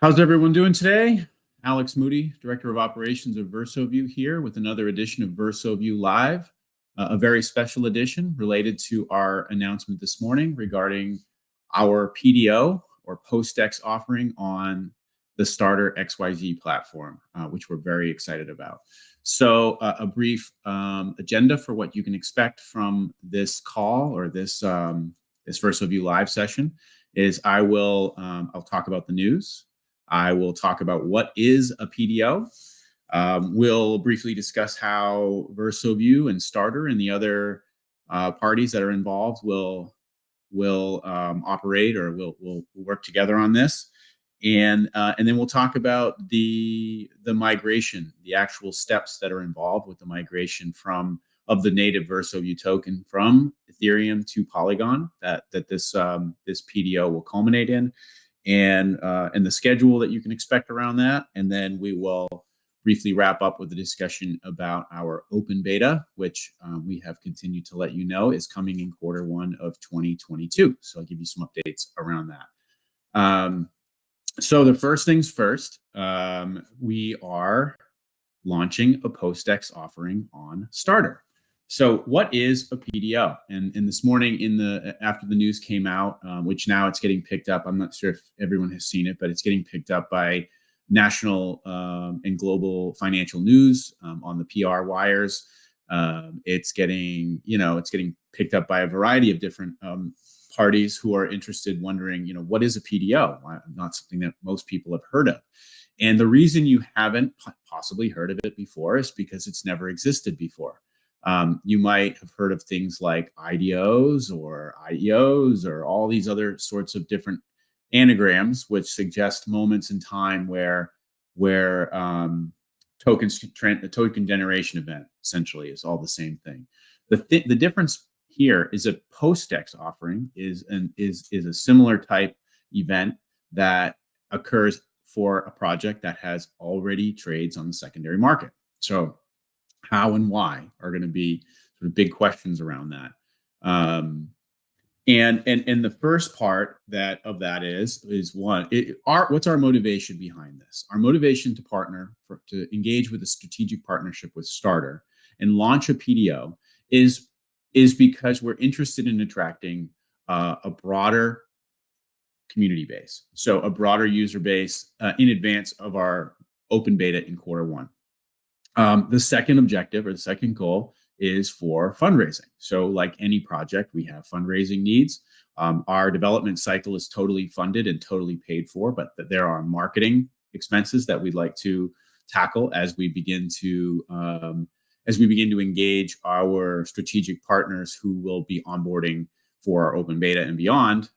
How's everyone doing today? Alex Moody, Director of Operations of VersoView here with another edition of VersoView Live, a very special edition related to our announcement this morning regarding our PDO or Post-X offering on the Starter.xyz platform, which we're very excited about. So a brief agenda for what you can expect from this call or this VersoView Live session is I'll talk about the news. I will talk about what is a PDO. We'll briefly discuss how VersoView and Starter and the other parties that are involved will operate or will work together on this, and then we'll talk about the migration, the actual steps that are involved with the migration of the native VersoView token from Ethereum to Polygon that this PDO will culminate in. And the schedule that you can expect around that. And then we will briefly wrap up with a discussion about our open beta, which we have continued to let you know is coming in Q1 of 2022. So I'll give you some updates around that. So the first things first, we are launching a Post-X offering on Starter. So what is a PDO? And this morning after the news came out, which now it's getting picked up. I'm not sure if everyone has seen it, but it's getting picked up by national and global financial news on the PR wires. It's getting picked up by a variety of different parties who are interested, wondering, what is a PDO? Not something that most people have heard of. And the reason you haven't possibly heard of it before is because it's never existed before. You might have heard of things like IDOs or IEOs or all these other sorts of different anagrams, which suggest moments in time where the token generation event essentially is all the same thing. The difference here is a Post-X offering is a similar type event that occurs for a project that has already trades on the secondary market. So how and why are going to be sort of big questions around that. And the first part of that is what's our motivation behind this? Our motivation to engage with a strategic partnership with Starter and launch a PDO is because we're interested in attracting a broader community base, so a broader user base in advance of our open beta in Q1. The second objective or the second goal is for fundraising. So like any project, we have fundraising needs. Our development cycle is totally funded and totally paid for, but there are marketing expenses that we'd like to tackle as we begin to engage our strategic partners who will be onboarding for our open beta and beyond.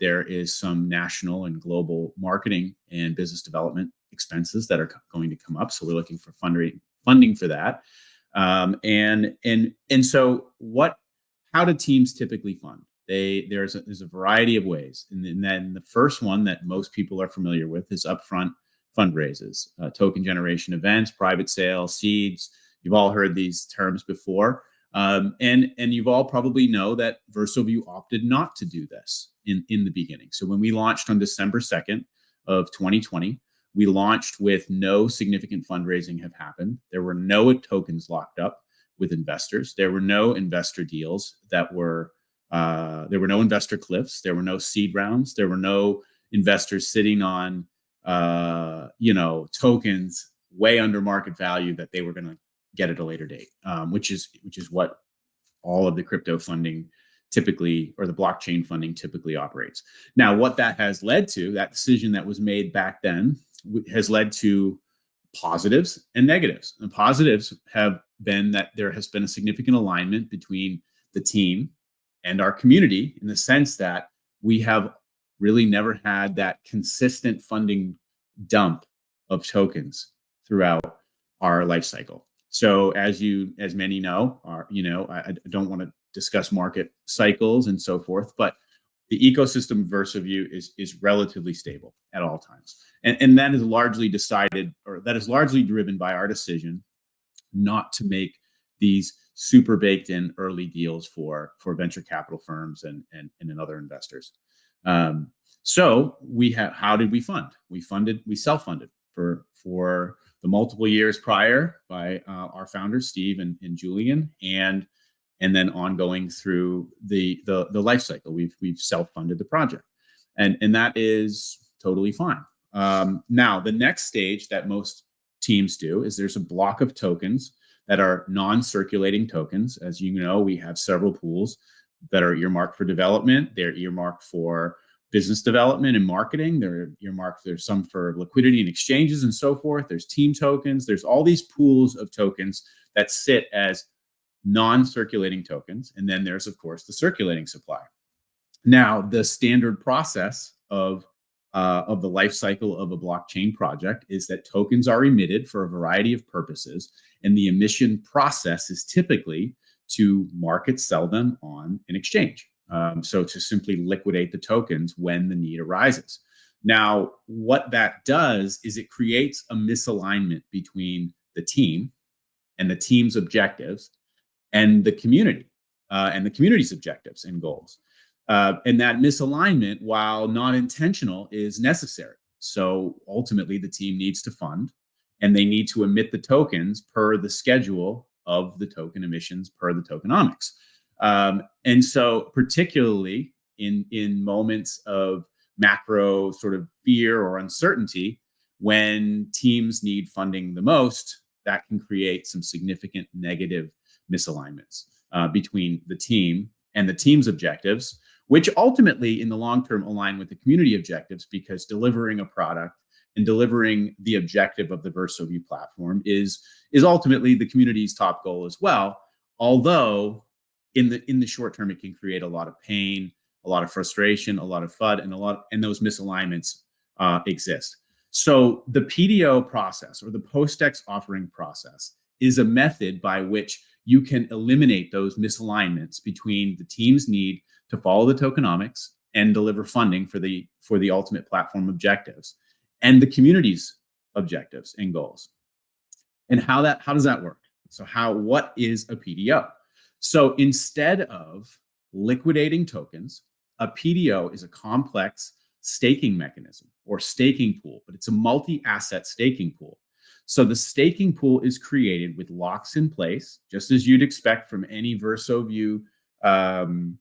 There is some national and global marketing and business development expenses that are going to come up. So we're looking for funding for that. So how do teams typically fund? There's a variety of ways. And then the first one that most people are familiar with is upfront fundraises, token generation events, private sales, seeds. You've all heard these terms before. And you've all probably know that VersoView opted not to do this in the beginning. So when we launched on December 2nd of 2020, we launched with no significant fundraising have happened. There were no tokens locked up with investors. There were no investor deals there were no investor cliffs. There were no seed rounds. There were no investors sitting on, tokens way under market value that they were going to get at a later date, which is what all of the crypto funding typically, or the blockchain funding typically operates. Now, what that has led to, that decision that was made back then, has led to positives and negatives. And positives have been that there has been a significant alignment between the team and our community, in the sense that we have really never had that consistent funding dump of tokens throughout our life cycle. So as many know, I don't want to discuss market cycles and so forth, but the ecosystem of VersoView is relatively stable at all times. And that is largely driven by our decision not to make these super baked in early deals for venture capital firms and other investors. So how did we fund? We self-funded for the multiple years prior by our founders, Steve and Julian, and then ongoing through the life cycle. We've self-funded the project, and that is totally fine. Now, the next stage that most teams do is there's a block of tokens that are non-circulating tokens. As you know, we have several pools that are earmarked for development. They're earmarked for business development and marketing. They're earmarked. There's some for liquidity and exchanges and so forth. There's team tokens. There's all these pools of tokens that sit as non-circulating tokens. And then there's, of course, the circulating supply. Now, the standard process of the life cycle of a blockchain project is that tokens are emitted for a variety of purposes, and the emission process is typically to market sell them on an exchange. So to simply liquidate the tokens when the need arises. Now, what that does is it creates a misalignment between the team and the team's objectives and the community and the community's objectives and goals. And that misalignment, while not intentional, is necessary. So ultimately, the team needs to fund, and they need to emit the tokens per the schedule of the token emissions per the tokenomics. And so particularly in moments of macro sort of fear or uncertainty, when teams need funding the most, that can create some significant negative misalignments between the team and the team's objectives, which ultimately in the long term align with the community objectives, because delivering a product and delivering the objective of the VersoView platform is ultimately the community's top goal as well. Although in the short term, it can create a lot of pain, a lot of frustration, a lot of FUD, and those misalignments exist. So the PDO process, or the post-X offering process, is a method by which you can eliminate those misalignments between the team's need to follow the tokenomics and deliver funding for the ultimate platform objectives and the community's objectives and goals. And how does that work? So what is a PDO? So instead of liquidating tokens, a PDO is a complex staking mechanism or staking pool, but it's a multi-asset staking pool. So the staking pool is created with locks in place, just as you'd expect from any VersoView, the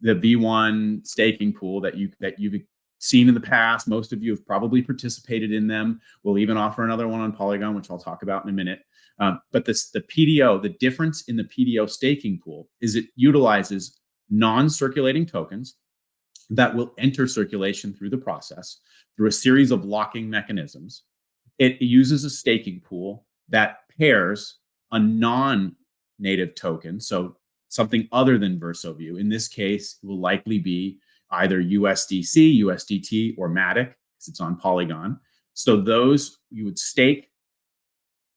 V1 staking pool that you've seen in the past. Most of you have probably participated in them. We'll even offer another one on Polygon, which I'll talk about in a minute. But the PDO, the difference in the PDO staking pool is it utilizes non-circulating tokens that will enter circulation through the process through a series of locking mechanisms. It uses a staking pool that pairs a non-native token, so something other than VersoView. In this case, it will likely be either USDC, USDT, or Matic, because it's on Polygon. So those you would stake,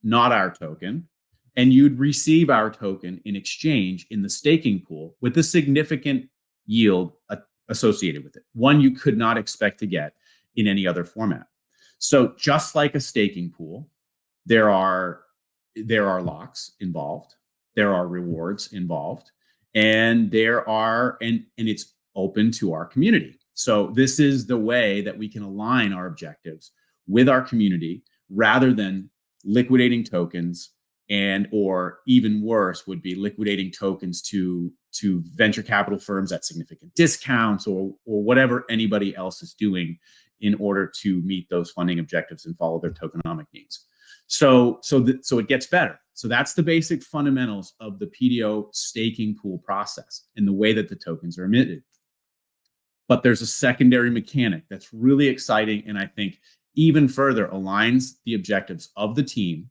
not our token, and you'd receive our token in exchange in the staking pool with a significant yield associated with it, one you could not expect to get in any other format. So just like a staking pool, there are locks involved, there are rewards involved, and it's open to our community. So this is the way that we can align our objectives with our community rather than liquidating tokens, or even worse would be liquidating tokens to venture capital firms at significant discounts, or whatever anybody else is doing in order to meet those funding objectives and follow their tokenomic needs. So it gets better. So that's the basic fundamentals of the PDO staking pool process and the way that the tokens are emitted. But there's a secondary mechanic that's really exciting, and I think even further aligns the objectives of the team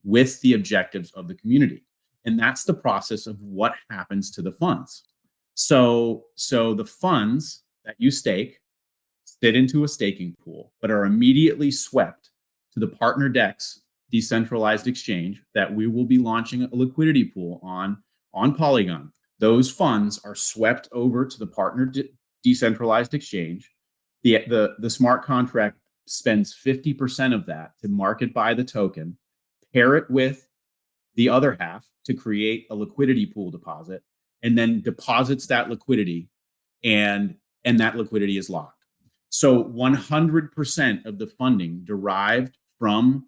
with the objectives of the community. And that's the process of what happens to the funds. So the funds that you stake sit into a staking pool, but are immediately swept to the Partner.Dex decentralized exchange that we will be launching a liquidity pool on Polygon. Those funds are swept over to the Partner decentralized exchange. The smart contract spends 50% of that to market buy the token, pair it with the other half to create a liquidity pool deposit, and then deposits that liquidity, and that liquidity is locked. So 100% of the funding derived from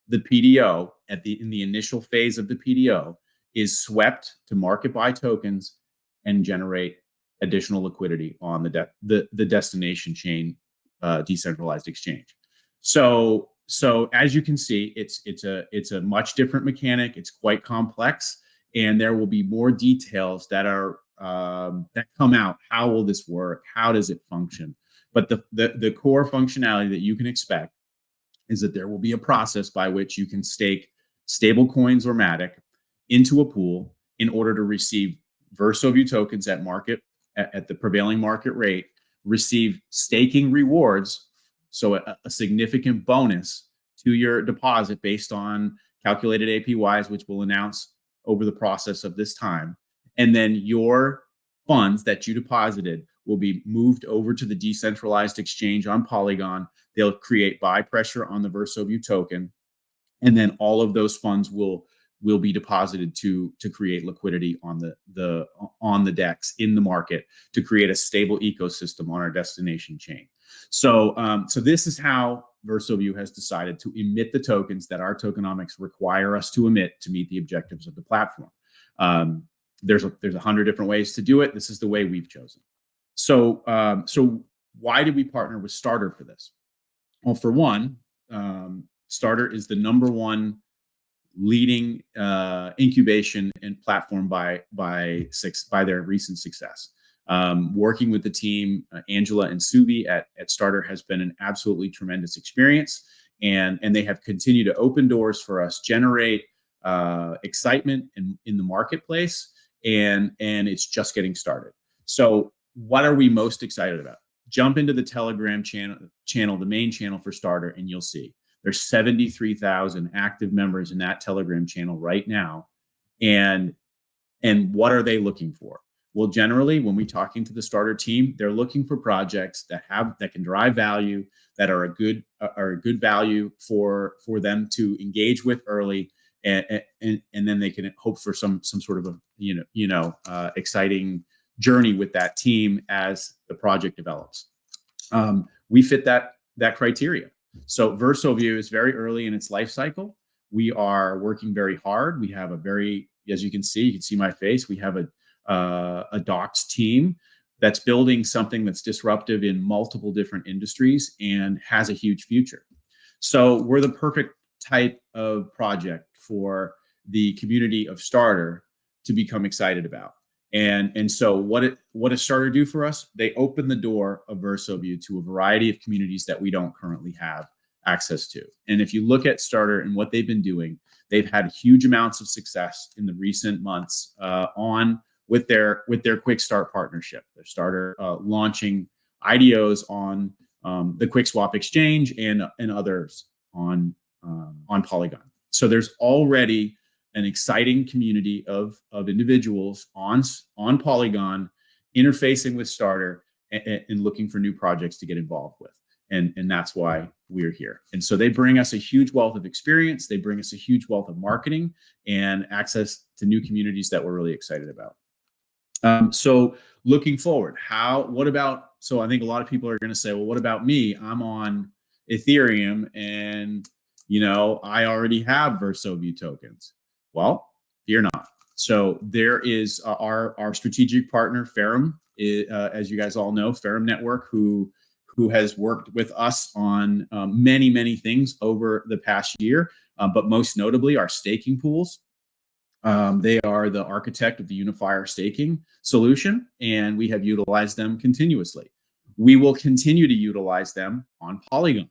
the PDO in the initial phase of the PDO is swept to market buy tokens and generate additional liquidity on the destination chain decentralized exchange. So as you can see, it's a much different mechanic. It's quite complex, and there will be more details that are that come out. How will this work? How does it function? But the core functionality that you can expect is that there will be a process by which you can stake stable coins or Matic into a pool in order to receive VersoView tokens at the prevailing market rate, receive staking rewards, so a significant bonus to your deposit based on calculated APYs, which we'll announce over the process of this time. And then your funds that you deposited will be moved over to the decentralized exchange on Polygon. They'll create buy pressure on the VersoView token, and then all of those funds will be deposited to create liquidity on the DEX in the market to create a stable ecosystem on our destination chain. So this is how VersoView has decided to emit the tokens that our tokenomics require us to emit to meet the objectives of the platform. There's 100 different ways to do it. This is the way we've chosen. So why did we partner with Starter for this? Well, for one, Starter is the #1 leading incubation and platform by their recent success. Working with the team, Angela and Subi at Starter has been an absolutely tremendous experience, and they have continued to open doors for us, generate excitement in the marketplace, and it's just getting started. So what are we most excited about? Jump into the Telegram channel, the main channel for Starter, and you'll see there's 73,000 active members in that Telegram channel right now. And what are they looking for? Well, generally, when we're talking to the Starter team, they're looking for projects that can drive value, that are a good value for them to engage with early, and then they can hope for some sort of a exciting journey with that team as the project develops. We fit that criteria. So VersoView is very early in its life cycle. We are working very hard. We have as you can see my face. We have a docs team that's building something that's disruptive in multiple different industries and has a huge future. So we're the perfect type of project for the community of Starter to become excited about. And so what does Starter do for us? They open the door of VersoView to a variety of communities that we don't currently have access to. And if you look at Starter and what they've been doing, they've had huge amounts of success in the recent months with their Quick Start partnership. Their Starter launching IDOs on the QuickSwap exchange and others on Polygon. So there's already an exciting community of individuals on Polygon interfacing with Starter and looking for new projects to get involved with. And that's why we're here. And so they bring us a huge wealth of experience. They bring us a huge wealth of marketing and access to new communities that we're really excited about. So looking forward, so I think a lot of people are going to say, well, what about me? I'm on Ethereum and, I already have VersoView tokens. Well, fear not. So there is our strategic partner, Ferrum, as you guys all know, Ferrum.Network, who has worked with us on many things over the past year, but most notably our staking pools. They are the architect of the Unifier staking solution, and we have utilized them continuously. We will continue to utilize them on Polygon,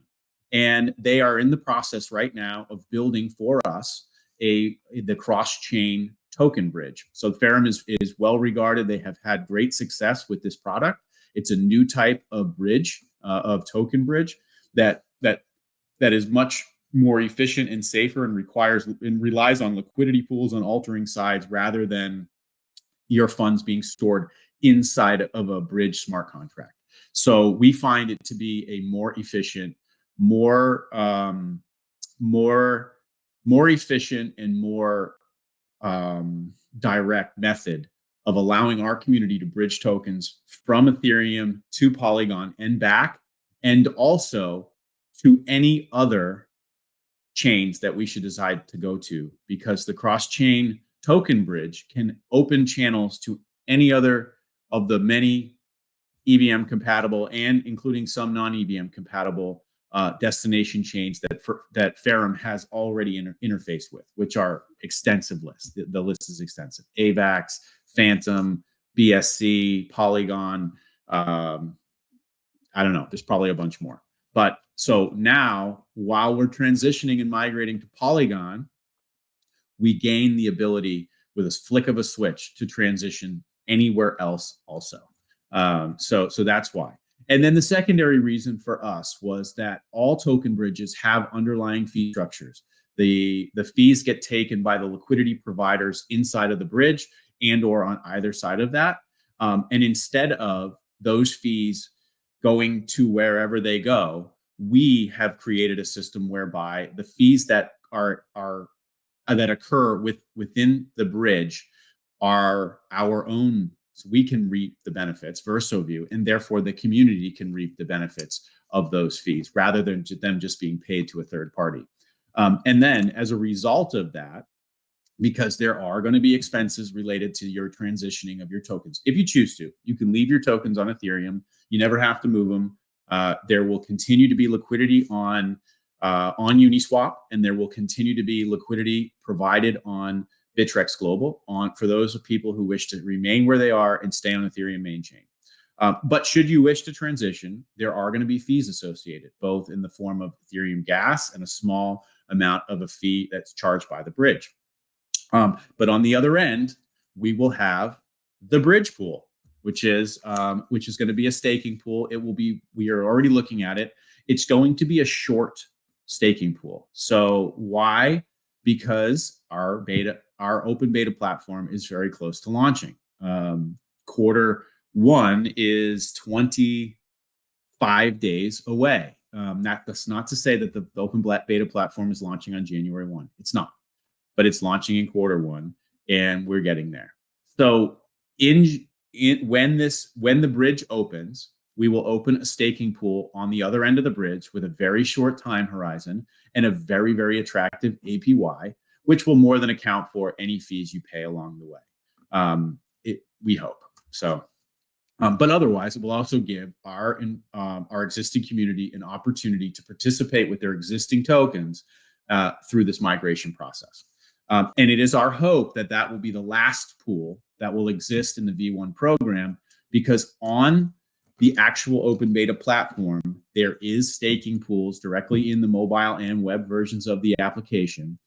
and they are in the process right now of building for us the cross-chain token bridge. So Ferrum is well regarded. They have had great success with this product. It's a new type of bridge, of token bridge that is much more efficient and safer and relies on liquidity pools on altering sides rather than your funds being stored inside of a bridge smart contract. So we find it to be a more efficient, more efficient and more direct method of allowing our community to bridge tokens from Ethereum to Polygon and back and also to any other chains that we should decide to go to, because the cross-chain token bridge can open channels to any other of the many EVM compatible and including some non-EVM compatible destination chains that Ferrum has already interfaced with, which are extensive lists. The list is extensive. Avax, Phantom, BSC, Polygon. I don't know. There's probably a bunch more. But so now, while we're transitioning and migrating to Polygon, we gain the ability with a flick of a switch to transition anywhere else also. So that's why. And then the secondary reason for us was that all token bridges have underlying fee structures. The fees get taken by the liquidity providers inside of the bridge and or on either side of that. And instead of those fees going to wherever they go, we have created a system whereby the fees that that occur within the bridge are our own. So we can reap the benefits, VersoView, and therefore the community can reap the benefits of those fees rather than them just being paid to a third party. And then as a result of that, because there are going to be expenses related to your transitioning of your tokens. If you choose to, you can leave your tokens on Ethereum. You never have to move them. There will continue to be liquidity on Uniswap, and there will continue to be liquidity provided on Bittrex Global for those of people who wish to remain where they are and stay on Ethereum main chain. But should you wish to transition, there are going to be fees associated, both in the form of Ethereum gas and a small amount of a fee that's charged by the bridge. But on the other end, we will have the bridge pool, which is going to be a staking pool. It will be. We are already looking at it. It's going to be a short staking pool. So why? Because our open beta platform is very close to launching. Q1 is 25 days away. That's not to say that the open beta platform is launching on January 1. It's not. But it's launching in Q1, and we're getting there. So when the bridge opens, we will open a staking pool on the other end of the bridge with a very short time horizon and a very, very attractive APY, which will more than account for any fees you pay along the way. We hope so. But otherwise, it will also give our existing community an opportunity to participate with their existing tokens through this migration process. And it is our hope that that will be the last pool that will exist in the V1 program, because on the actual open beta platform, there is staking pools directly in the mobile and web versions of the application,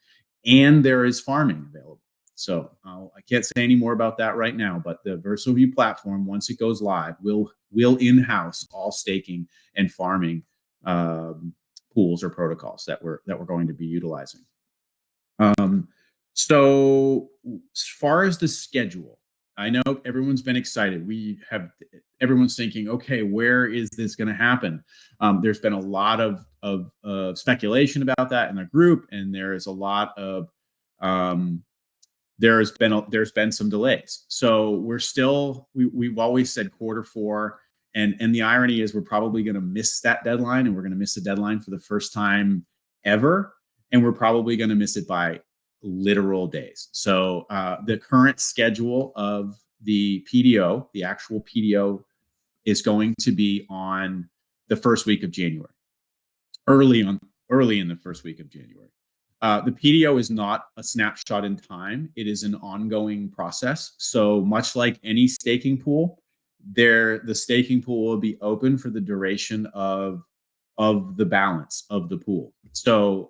and there is farming available. So I can't say any more about that right now, but the VersoView platform, once it goes live, will in-house all staking and farming pools or protocols that we're going to be utilizing. So as far as the schedule, I know everyone's been excited. Everyone's thinking, okay, where is this going to happen? There's been a lot of speculation about that in the group, and there is a lot of there's been some delays. So we've always said Q4, and the irony is we're probably going to miss that deadline, and we're going to miss the deadline for the first time ever, and we're probably going to miss it by literal days. So the current schedule of the PDO, the actual PDO, is going to be on the first week of January, early in the first week of January. The PDO is not a snapshot in time. It is an ongoing process. So much like any staking pool, the staking pool will be open for the duration of the balance of the pool. So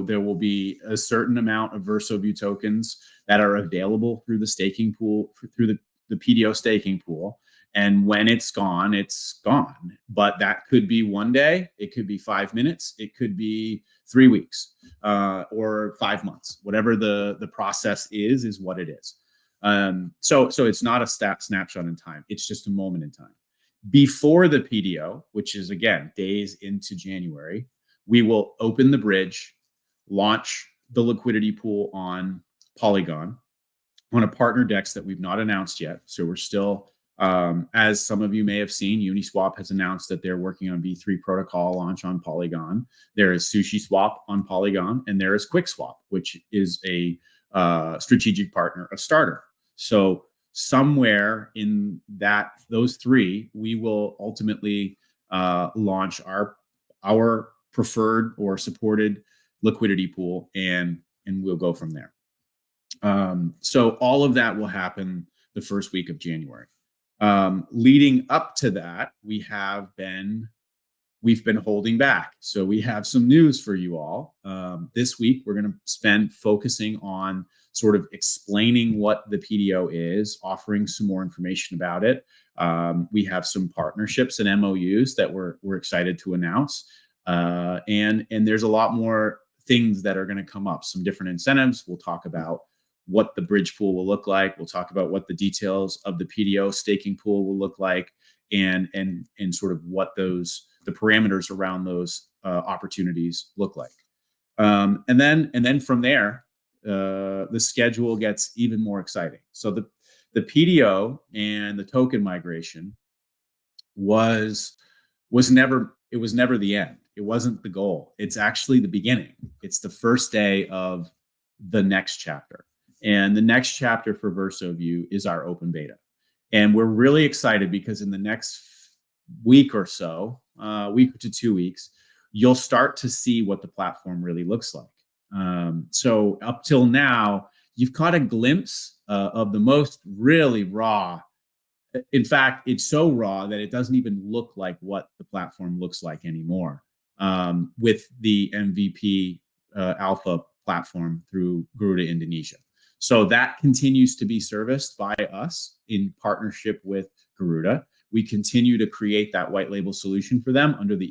there will be a certain amount of VersoView tokens that are available through the staking pool, through the PDO staking pool. And when it's gone, it's gone. But that could be one day, it could be 5 minutes, it could be 3 weeks, or 5 months. Whatever the process is what it is. So it's not a snapshot in time. It's just a moment in time. Before the PDO, which is, again, days into January, we will open the bridge, launch the liquidity pool on Polygon on a partner DEX that we've not announced yet. So we're still As some of you may have seen, Uniswap has announced that they're working on V3 protocol launch on Polygon. There is SushiSwap on Polygon, and there is QuickSwap, which is a strategic partner of Starter. So somewhere in those three, we will ultimately launch our preferred or supported liquidity pool, and we'll go from there. So all of that will happen the first week of January. Leading up to that, we've been holding back. So we have some news for you all. This week, we're going to spend focusing on sort of explaining what the PDO is, offering some more information about it. We have some partnerships and MOUs that we're excited to announce. And there's a lot more things that are going to come up, some different incentives. We'll talk about what the bridge pool will look like. We'll talk about what the details of the PDO staking pool will look like, and sort of what the parameters around those opportunities look like. And then from there, the schedule gets even more exciting. So the PDO and the token migration was never the end. It wasn't the goal. It's actually the beginning. It's the first day of the next chapter. And the next chapter for VersoView is our open beta. And we're really excited because in the next week or so, week to 2 weeks, you'll start to see what the platform really looks like. So up till now, you've caught a glimpse of the most really raw. In fact, it's so raw that it doesn't even look like what the platform looks like anymore, with the MVP alpha platform through Garuda Indonesia. So that continues to be serviced by us in partnership with Garuda. We continue to create that white label solution for them under the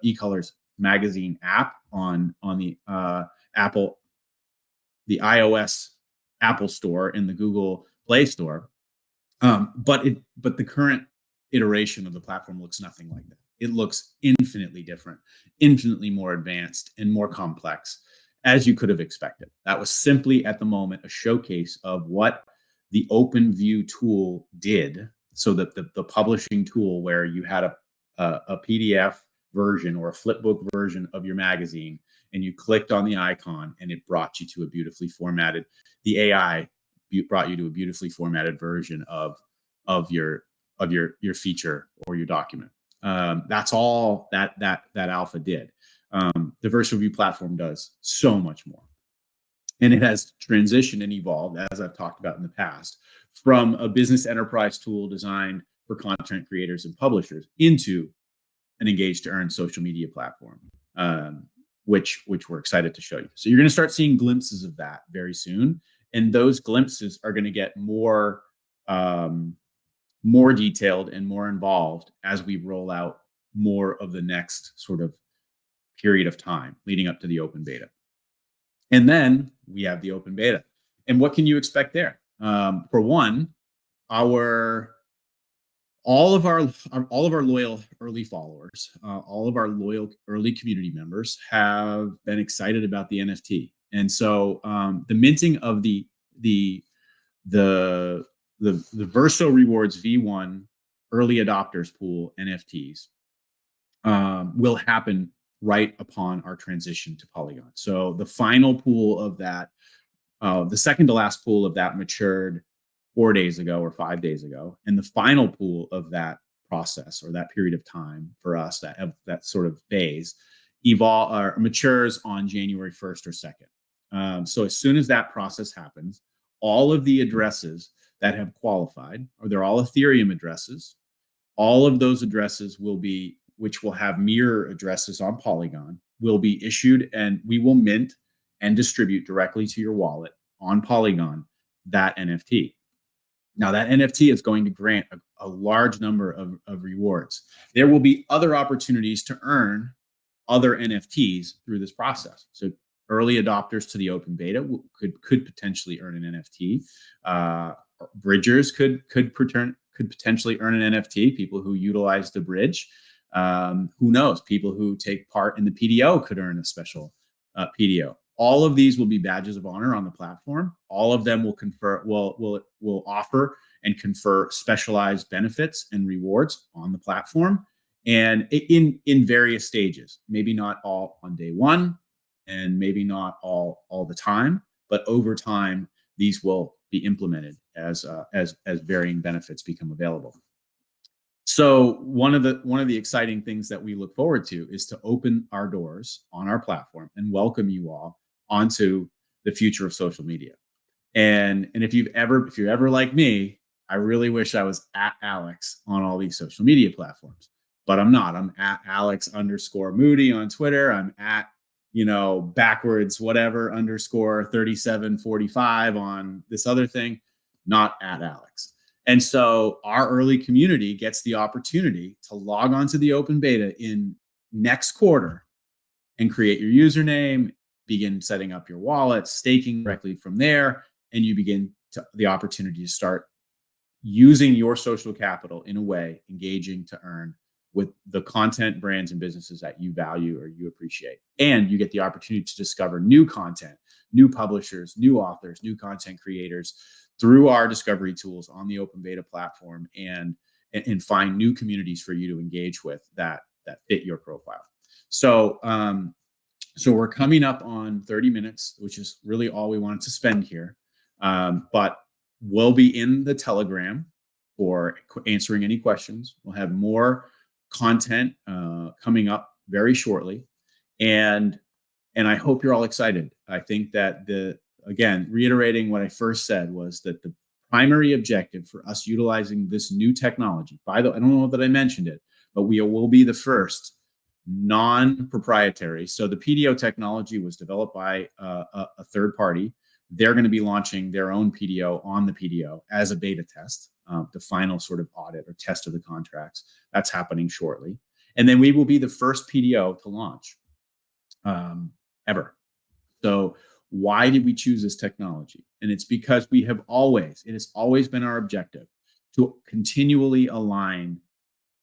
eColors magazine app on the iOS Apple Store and the Google Play Store. But the current iteration of the platform looks nothing like that. It looks infinitely different, infinitely more advanced, and more complex, as you could have expected. That was simply at the moment a showcase of what the OpenView tool did. So that the publishing tool, where you had a PDF version or a flipbook version of your magazine, and you clicked on the icon, and it brought you to a beautifully formatted. The AI brought you to a beautifully formatted version of your feature or your document. That's all that alpha did. The VersoView platform does so much more. And it has transitioned and evolved, as I've talked about in the past, from a business enterprise tool designed for content creators and publishers into an engage to earn social media platform, which we're excited to show you. So you're going to start seeing glimpses of that very soon. And those glimpses are going to get more detailed and more involved as we roll out more of the next sort of period of time leading up to the open beta. And then we have the open beta. And what can you expect there? For one, all of our loyal early followers, all of our loyal early community members have been excited about the NFT. And so the minting of the Verso Rewards V1 early adopters pool NFTs will happen right upon our transition to Polygon. So the final pool of that, the second to last pool of that matured 4 days ago or 5 days ago. And the final pool of that process, or that period of time for us, that sort of phase, matures on January 1st or 2nd. So as soon as that process happens, all of the addresses that have qualified, or they're all Ethereum addresses, all of those addresses which will have mirror addresses on Polygon, will be issued, and we will mint and distribute directly to your wallet on Polygon that NFT. Now, that NFT is going to grant a large number of rewards. There will be other opportunities to earn other NFTs through this process. So early adopters to the open beta could potentially earn an NFT. Bridgers could potentially earn an NFT. People who utilize the bridge. Who knows? People who take part in the PDO could earn a special PDO. All of these will be badges of honor on the platform. All of them will offer and confer specialized benefits and rewards on the platform, and in various stages. Maybe not all on day one, and maybe not all the time, but over time these will be implemented as varying benefits become available. So one of the exciting things that we look forward to is to open our doors on our platform and welcome you all onto the future of social media. And if you're ever like me, I really wish I was at Alex on all these social media platforms, but I'm not. I'm at Alex_Moody on Twitter. I'm at, backwards whatever _ 3745 on this other thing, not at Alex. And so our early community gets the opportunity to log onto the open beta in next quarter and create your username, begin setting up your wallet, staking directly from there, and you begin the opportunity to start using your social capital in a way, engaging to earn with the content, brands, and businesses that you value or you appreciate. And you get the opportunity to discover new content, new publishers, new authors, new content creators through our discovery tools on the open beta platform, and find new communities for you to engage with that fit your profile. So we're coming up on 30 minutes, which is really all we wanted to spend here. But we'll be in the Telegram for answering any questions. We'll have more content coming up very shortly, and I hope you're all excited. I think that again, reiterating what I first said, was that the primary objective for us utilizing this new technology, I don't know that I mentioned it, but we will be the first non-proprietary. So the PDO technology was developed by a third party. They're going to be launching their own PDO on the PDO as a beta test, the final sort of audit or test of the contracts. That's happening shortly. And then we will be the first PDO to launch ever. So why did we choose this technology? And it's because it has always been our objective to continually align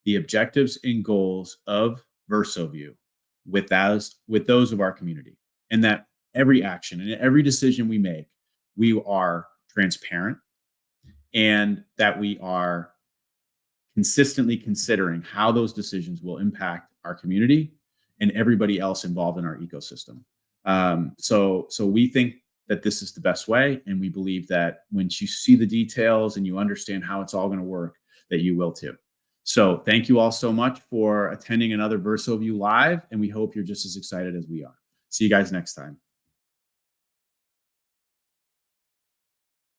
the objectives and goals of VersoView with those of our community, and that every action and every decision we make, we are transparent, and that we are consistently considering how those decisions will impact our community and everybody else involved in our ecosystem. So we think that this is the best way, and we believe that once you see the details and you understand how it's all going to work, that you will too. So thank you all so much for attending another VersoView Live, and we hope you're just as excited as we are. See you guys next time.